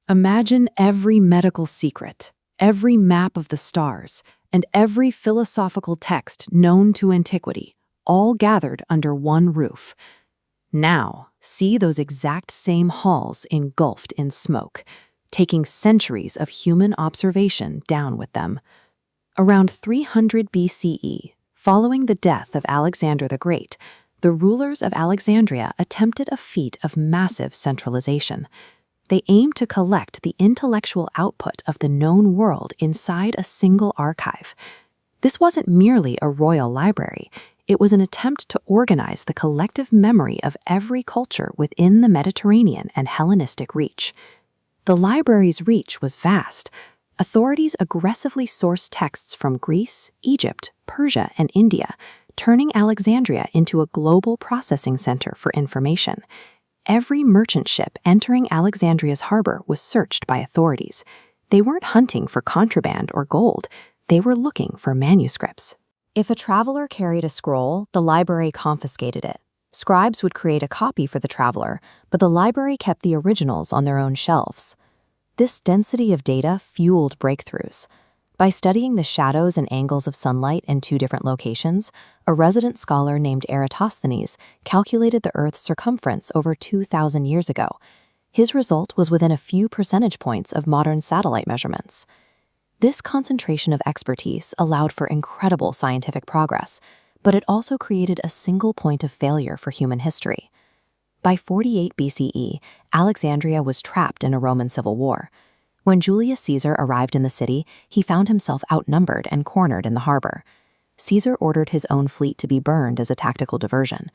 Imagine every medical secret, every map of the stars, and every philosophical text known to antiquity, all gathered under one roof. Now, see those exact same halls engulfed in smoke, taking centuries of human observation down with them. Around 300 BCE, following the death of Alexander the Great, the rulers of Alexandria attempted a feat of massive centralization. They aimed to collect the intellectual output of the known world inside a single archive. This wasn't merely a royal library. It was an attempt to organize the collective memory of every culture within the Mediterranean and Hellenistic reach. The library's reach was vast. Authorities aggressively sourced texts from Greece, Egypt, Persia, and India, turning Alexandria into a global processing center for information. Every merchant ship entering Alexandria's harbor was searched by authorities. They weren't hunting for contraband or gold. They were looking for manuscripts. If a traveler carried a scroll, the library confiscated it. Scribes would create a copy for the traveler, but the library kept the originals on their own shelves. This density of data fueled breakthroughs. By studying the shadows and angles of sunlight in two different locations, a resident scholar named Eratosthenes calculated the Earth's circumference over 2,000 years ago. His result was within a few percentage points of modern satellite measurements. This concentration of expertise allowed for incredible scientific progress, but it also created a single point of failure for human history. By 48 BCE, Alexandria was trapped in a Roman civil war. When Julius Caesar arrived in the city, he found himself outnumbered and cornered in the harbor. Caesar ordered his own fleet to be burned as a tactical diversion.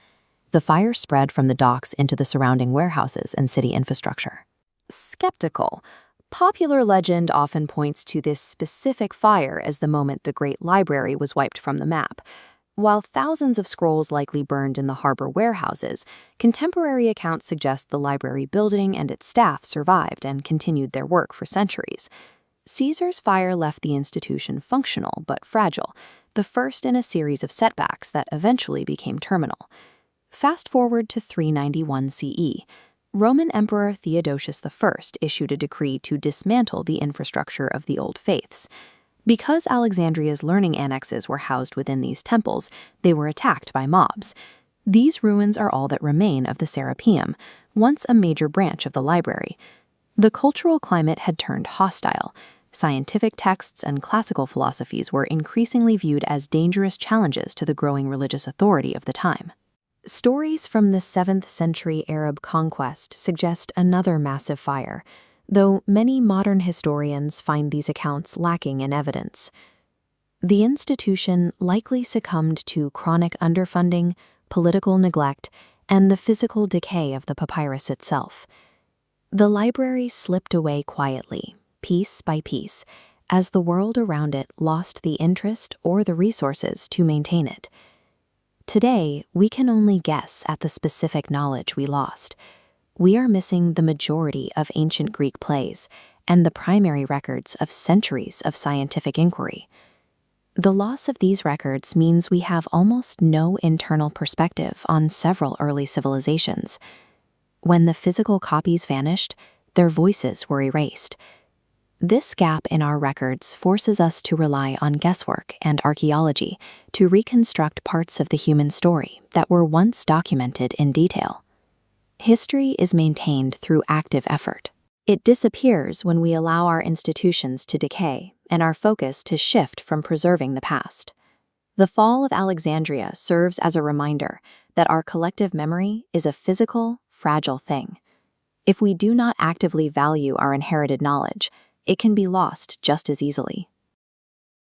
The fire spread from the docks into the surrounding warehouses and city infrastructure. Skeptical, popular legend often points to this specific fire as the moment the Great Library was wiped from the map. While thousands of scrolls likely burned in the harbor warehouses, contemporary accounts suggest the library building and its staff survived and continued their work for centuries. Caesar's fire left the institution functional but fragile, the first in a series of setbacks that eventually became terminal. Fast forward to 391 CE. Roman Emperor Theodosius I issued a decree to dismantle the infrastructure of the old faiths. Because Alexandria's learning annexes were housed within these temples, they were attacked by mobs. These ruins are all that remain of the Serapeum, once a major branch of the library. The cultural climate had turned hostile. Scientific texts and classical philosophies were increasingly viewed as dangerous challenges to the growing religious authority of the time. Stories from the 7th century Arab conquest suggest another massive fire, though many modern historians find these accounts lacking in evidence. The institution likely succumbed to chronic underfunding, political neglect, and the physical decay of the papyrus itself. The library slipped away quietly, piece by piece, as the world around it lost the interest or the resources to maintain it. Today, we can only guess at the specific knowledge we lost. We are missing the majority of ancient Greek plays and the primary records of centuries of scientific inquiry. The loss of these records means we have almost no internal perspective on several early civilizations. When the physical copies vanished, their voices were erased. This gap in our records forces us to rely on guesswork and archaeology to reconstruct parts of the human story that were once documented in detail. History is maintained through active effort. It disappears when we allow our institutions to decay and our focus to shift from preserving the past. The fall of Alexandria serves as a reminder that our collective memory is a physical, fragile thing. If we do not actively value our inherited knowledge, it can be lost just as easily.